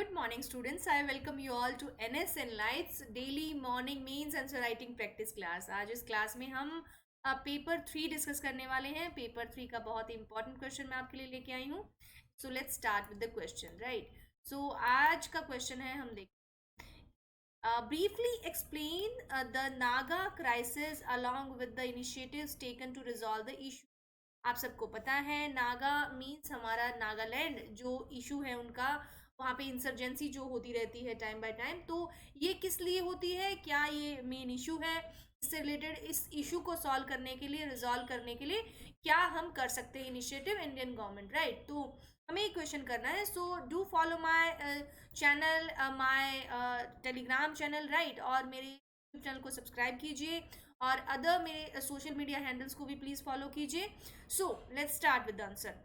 Good morning, students. I welcome you all to NSN Lights Daily Morning Means Answer Writing Practice Class. आज इस class में हम paper 3 discuss करने वाले हैं. पेपर 3 का बहुत ही इंपॉर्टेंट क्वेश्चन मैं आपके लिए लेके आई हूँ. So let's start with the question. Right, so आज का क्वेश्चन है, हम देख briefly explain the Naga crisis along with the initiatives taken to resolve the issue. आप सबको पता है नागा मीन्स हमारा नागालैंड. जो इशू है उनका, वहाँ पे इंसर्जेंसी जो होती रहती है टाइम बाय टाइम, तो ये किस लिए होती है, क्या ये मेन इशू है, इससे रिलेटेड इस इशू को सॉल्व करने के लिए, रिजॉल्व करने के लिए क्या हम कर सकते हैं इनिशिएटिव इंडियन गवर्नमेंट. राइट, तो हमें एक क्वेश्चन करना है. So do follow my channel, my Telegram channel. Right, और मेरे यूट्यूब चैनल को सब्सक्राइब कीजिए और अदर मेरे सोशल मीडिया हैंडल्स को भी प्लीज़ फॉलो कीजिए. सो let's start with the answer.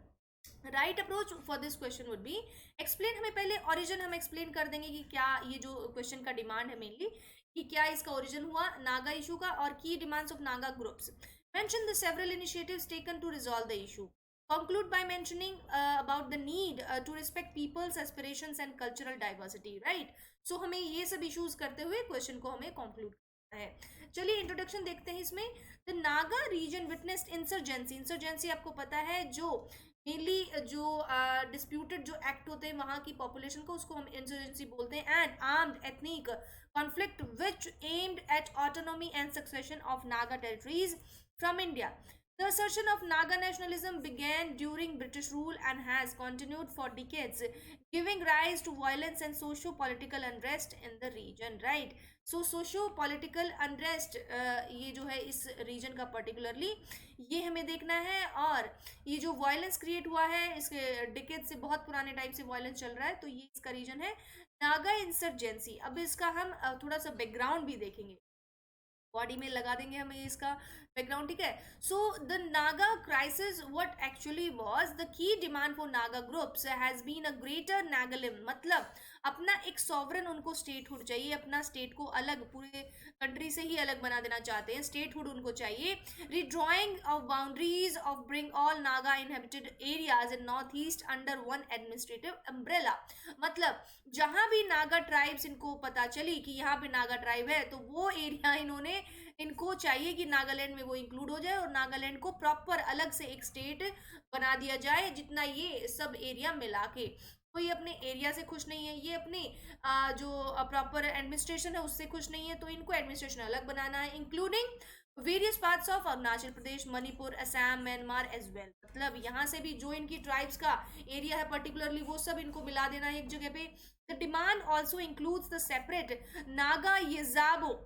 Right approach for this question would be explain. हमें पहले ओरिजिन हम एक्सप्लेन कर देंगे कि क्या ये जो क्वेश्चन का डिमांड है मेनली, कि क्या इसका ओरिजिन हुआ नागा इशू का, और की demands of Naga groups. Mention the several initiatives taken to resolve the issue. conclude by mentioning about the need to respect people's aspirations and cultural diversity. right, so हमें ये सब इश्यूज करते हुए क्वेश्चन को हमें कंक्लूड करना है. चलिए इंट्रोडक्शन देखते हैं इसमें. The Naga region witnessed insurgency. Insurgency आपको पता है, जो मेनली जो डिस्प्यूटेड जो एक्ट होते हैं वहाँ की पॉपुलेशन को, उसको हम इंसर्जेंसी बोलते हैं. And armed ethnic conflict which aimed at autonomy and succession of Naga territories from India. The assertion of Naga nationalism began during British rule and has continued for decades, giving rise to violence and socio-political unrest in the region. Right? So socio-political unrest ये जो है इस region का particularly ये हमें देखना है. और ये जो violence create हुआ है, इसके decades से, बहुत पुराने टाइम से violence चल रहा है, तो ये इसका region है नागा इंसर्जेंसी. अब इसका हम थोड़ा सा बैकग्राउंड भी देखेंगे, बॉडी में लगा देंगे हमें इसका बैकग्राउंड. ठीक है. So the Naga crisis what actually was the key demand for Naga groups has been a greater Nagalim. मतलब अपना एक सॉवरन उनको स्टेटहुड चाहिए, अपना स्टेट को अलग, पूरे कंट्री से ही अलग बना देना चाहते हैं, स्टेटहुड उनको चाहिए. Redrawing of boundaries of bring all Naga inhabited areas in north east under one administrative umbrella. मतलब जहां भी नागा ट्राइब्स इनको पता चली कि यहाँ पे नागा ट्राइब है, तो वो एरिया इन्होंने, इनको चाहिए कि नागालैंड में वो इंक्लूड हो जाए और नागालैंड को प्रॉपर अलग से एक स्टेट बना दिया जाए. जितना ये सब एरिया मिला के, कोई अपने एरिया से खुश नहीं है, ये अपने जो प्रॉपर एडमिनिस्ट्रेशन है उससे खुश नहीं है, तो इनको एडमिनिस्ट्रेशन अलग बनाना है, including various parts of Arunachal Pradesh, Manipur, Assam, Myanmar as well. मतलब यहाँ से भी जो इनकी ट्राइब्स का एरिया है पर्टिकुलरली, वो सब इनको मिला देना है एक जगह पे. The demand also includes the separate Naga Yehzabo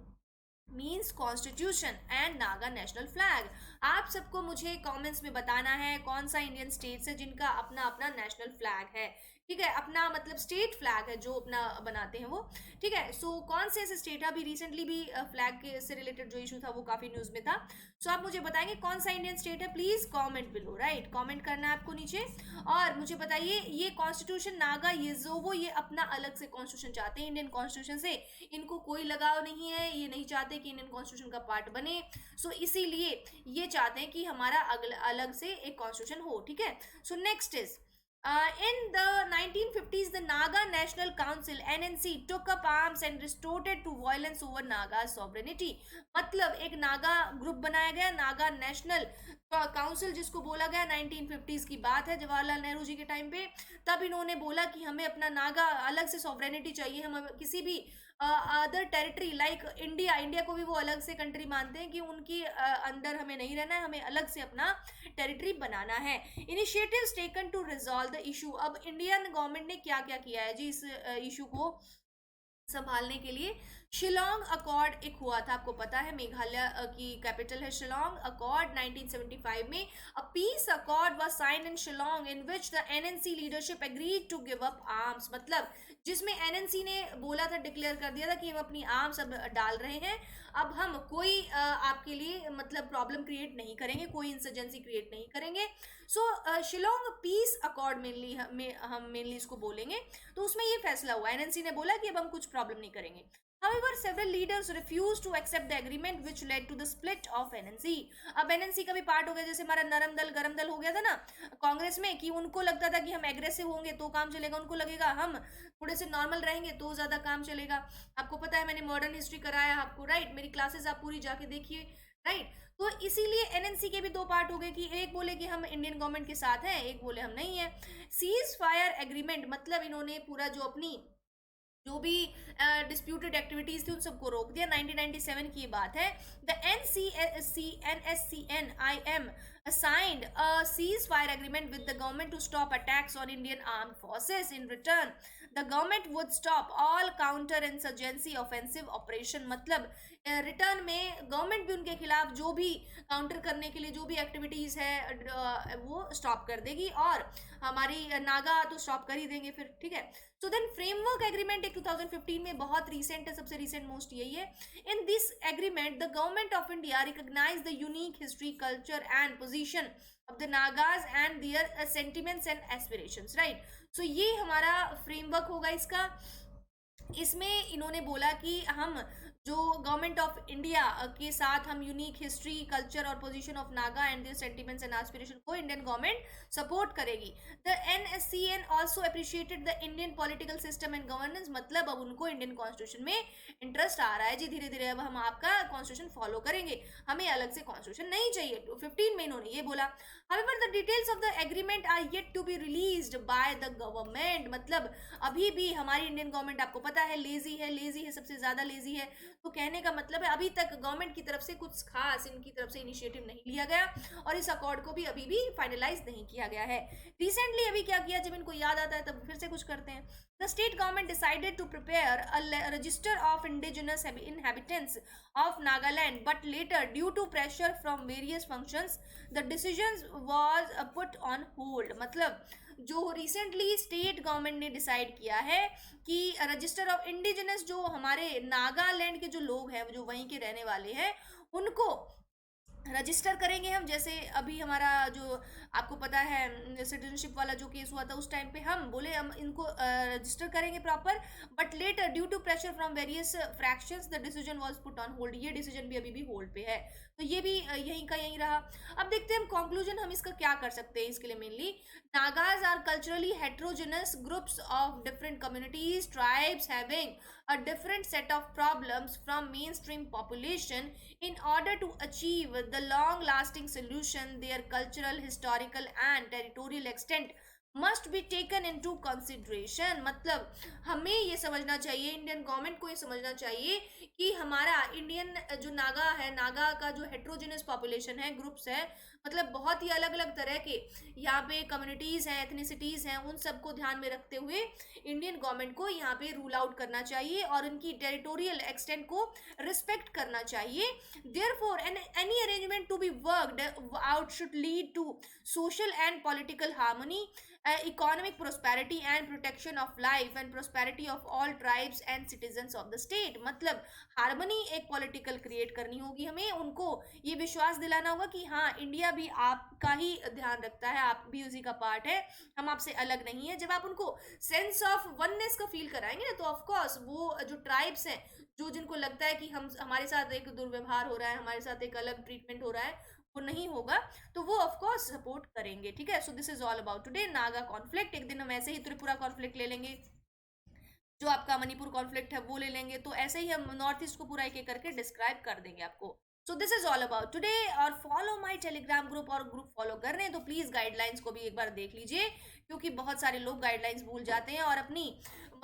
means constitution and Naga national flag. आप सबको मुझे कमेंट्स में बताना है कौन सा इंडियन स्टेट्स है जिनका अपना अपना नेशनल फ्लैग है. ठीक है, अपना मतलब स्टेट फ्लैग है जो अपना बनाते हैं वो. ठीक है. सो कौन से ऐसे स्टेट है, अभी रिसेंटली भी फ्लैग से रिलेटेड जो इशू था वो काफी न्यूज में था. सो आप मुझे बताएंगे कौन सा इंडियन स्टेट है, please comment below. Right, comment करना है आपको नीचे, और मुझे बताइए ये कॉन्स्टिट्यूशन नागा येजोवो, ये अपना अलग से कॉन्स्टिट्यूशन चाहते हैं इंडियन कॉन्स्टिट्यूशन से. इनको कोई लगाव नहीं है, ये नहीं चाहते कि इंडियन कॉन्स्टिट्यूशन का पार्ट बने. सो इसीलिए ये चाहते हैं कि हमारा अलग से एक कॉन्स्टिट्यूशन हो. ठीक है. So next is in the 1950s, the Naga National Council (NNC) took up arms and resorted to violence over Naga sovereignty. मतलब एक नागा ग्रुप बनाया गया, नागा नेशनल काउंसिल जिसको बोला गया. 1950s की बात है, जवाहरलाल नेहरू जी के टाइम पे. तब इन्होंने बोला कि हमें अपना नागा अलग से सॉवरेनिटी चाहिए. हम किसी भी अदर टेरिटरी लाइक इंडिया को भी वो अलग से कंट्री मानते हैं कि उनकी अंदर हमें नहीं रहना है, हमें अलग से अपना टेरिटरी बनाना है. Initiatives taken to resolve the issue. अब इंडियन गवर्नमेंट ने क्या क्या किया है जी इस इशू को संभालने के लिए. शिलोंग अकॉर्ड एक हुआ था, आपको पता है मेघालय की कैपिटल है शिलोंग. अकॉर्ड 1975 में a peace accord was signed in Shillong in which the NNC leadership agreed to give up arms. मतलब जिसमें एनएनसी ने बोला था, डिक्लेयर कर दिया था कि हम अपनी आर्म्स अब डाल रहे हैं, अब हम कोई आपके लिए मतलब प्रॉब्लम क्रिएट नहीं करेंगे, कोई इंसर्जेंसी क्रिएट नहीं करेंगे. सो शिलोंग पीस अकॉर्ड मेनली हम मेनली इसको बोलेंगे. तो उसमें ये फैसला हुआ, एनएनसी ने बोला कि अब हम कुछ प्रॉब्लम नहीं करेंगे. However, several leaders refused to accept the agreement, which led to the split of NNC. अब NNC का भी पार्ट हो गया, जैसे हमारा नरम दल गरम दल हो गया था ना कांग्रेस में, कि उनको लगता था कि हम एग्रेसिव होंगे तो काम चलेगा, उनको लगेगा हम थोड़े से नॉर्मल रहेंगे तो ज्यादा काम चलेगा। आपको पता है मैंने मॉडर्न हिस्ट्री कराया आपको, राइट? मेरी क्लासेस आप पूरी जाके देखिए, राइट? तो इसीलिए एनएनसी के भी दो पार्ट हो गए, कि एक बोले कि हम इंडियन गवर्नमेंट के साथ हैं, एक बोले हम नहीं है। सीज फायर एग्रीमेंट मतलब इन्होंने पूरा जो भी डिस्प्यूटेड एक्टिविटीज थी उन सबको रोक दिया। 1997 की बात है। The NSCN signed a ceasefire agreement with the government to stop attacks on Indian armed forces. In return, the government would stop all counter-insurgency offensive operation. मतलब रिटर्न में गवर्नमेंट भी उनके खिलाफ जो भी काउंटर करने के लिए जो भी एक्टिविटीज है वो स्टॉप कर देगी, और हमारी नागा तो स्टॉप कर ही देंगे फिर, ठीक है। सो देन फ्रेमवर्क एग्रीमेंट एक 2015 में बहुत रिसेंट है, सबसे रिसेंट मोस्ट यही है। In this agreement the government of India recognise the unique history, culture and position of the Nagas and their sentiments and aspirations, right? So ये हमारा फ्रेमवर्क होगा इसका। इसमें इन्होंने बोला कि हम जो गवर्नमेंट ऑफ इंडिया के साथ हम यूनिक हिस्ट्री, कल्चर और position of Naga and their sentiments and aspiration को इंडियन गवर्नमेंट सपोर्ट करेगी। The NSCN also appreciated the Indian political system and governance. मतलब अब उनको इंडियन कॉन्स्टिट्यूशन में इंटरेस्ट आ रहा है जी, धीरे धीरे अब हम आपका कॉन्स्टिट्यूशन फॉलो करेंगे, हमें अलग से कॉन्स्टिट्यूशन नहीं चाहिए। 15 में इन्होंने ये बोला। However, the details of the agreement are yet to be released by the government. मतलब अभी भी हमारी इंडियन गवर्नमेंट आपको पता है लेजी है, सबसे ज्यादा लेजी है। तो कहने का मतलब है अभी तक गवर्नमेंट की तरफ से कुछ खास इनकी तरफ से इनिशिएटिव नहीं लिया गया, और इस अकॉर्ड को भी अभी भी फाइनलाइज नहीं किया गया है। रिसेंटली अभी क्या किया, जब इनको याद आता है तब फिर से कुछ करते हैं। The state government decided to prepare a register of indigenous inhabitants of Nagaland, but later, due to pressure from various functions, the decision was put on hold. मतलब जो रिसेंटली स्टेट गवर्नमेंट ने डिसाइड किया है कि register of indigenous जो हमारे नागालैंड के जो लोग हैं, जो वहीं के रहने वाले हैं, उनको रजिस्टर करेंगे हम। जैसे अभी हमारा जो आपको पता है सिटीजनशिप वाला जो केस हुआ था, उस टाइम पे हम बोले हम इनको रजिस्टर करेंगे proper, but later due to pressure from various fractions the decision was put on hold. ये डिसीजन भी अभी भी होल्ड पे है, तो ये भी यहीं का यहीं रहा। अब देखते हैं हम कंक्लूजन हम इसका क्या कर सकते हैं। इसके लिए mainly Nagas are culturally heterogeneous groups of different communities, tribes having a different set of problems from mainstream population. In order to achieve the long lasting solution, their cultural, historical and territorial extent must be taken into consideration. मतलब हमें ये समझना चाहिए, Indian government को ये समझना चाहिए कि हमारा इंडियन जो नागा है, नागा का जो हेट्रोजेनस पॉपुलेशन है, ग्रुप्स है, मतलब बहुत ही अलग अलग तरह के यहाँ पे कम्युनिटीज हैं, एथनिसिटीज हैं, उन सबको ध्यान में रखते हुए इंडियन गवर्नमेंट को यहाँ पे रूल आउट करना चाहिए और उनकी टेरिटोरियल एक्सटेंट को रिस्पेक्ट करना चाहिए। Therefore any arrangement to be worked out should lead to social and political harmony, economic prosperity and protection of life and prosperity of all tribes and citizens of the state. मतलब harmony एक political create करनी होगी, हमें उनको ये विश्वास दिलाना होगा कि हाँ इंडिया भी आपका ही ध्यान रखता है, आप भी उसी का पार्ट है, हम आपसे अलग नहीं है। जब आप उनको सेंस ऑफ वननेस का फील कराएंगे ना, तो ऑफ कोर्स वो जो ट्राइब्स हैं, जो जिनको लगता है कि हम हमारे साथ एक दुर्व्यवहार हो रहा है, हमारे साथ एक अलग ट्रीटमेंट हो रहा है, वो नहीं होगा, तो वो ऑफ कोर्स सपोर्ट करेंगे। ठीक है, so this is all about today Naga conflict. एक दिन हम ऐसे ही त्रिपुरा कॉन्फ्लिक्ट ले लेंगे, जो आपका मणिपुर कॉन्फ्लिक्ट है वो ले लेंगे, तो ऐसे ही हम नॉर्थ ईस्ट को पूरा एक एक करके डिस्क्राइब कर देंगे आपको। So this is all about today. और फॉलो माय टेलीग्राम ग्रुप, और ग्रुप फॉलो कर रहे हैं तो प्लीज गाइडलाइंस को भी एक बार देख लीजिए, क्योंकि बहुत सारे लोग गाइडलाइंस भूल जाते हैं और अपनी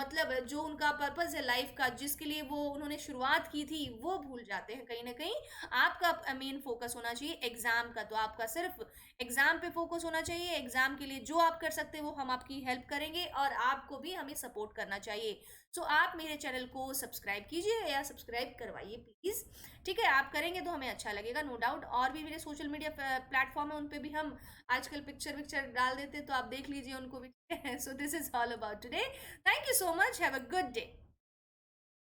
मतलब जो उनका पर्पस है लाइफ का, जिसके लिए वो उन्होंने शुरुआत की थी, वो भूल जाते हैं कहीं ना कहीं। आपका मेन फोकस होना चाहिए एग्जाम का, तो आपका सिर्फ एग्जाम पे फोकस होना चाहिए। एग्जाम के लिए जो आप कर सकते हैं वो हम आपकी हेल्प करेंगे, और आपको भी हमें सपोर्ट करना चाहिए। सो आप मेरे चैनल को सब्सक्राइब कीजिए या सब्सक्राइब करवाइए प्लीज, ठीक है? आप करेंगे तो हमें अच्छा लगेगा, नो डाउट। और भी मेरे सोशल मीडिया प्लेटफॉर्म है, उन पे भी हम आजकल पिक्चर डाल देते हैं, तो आप देख लीजिए उनको भी। So this is all about today, thank you so much, have a good day.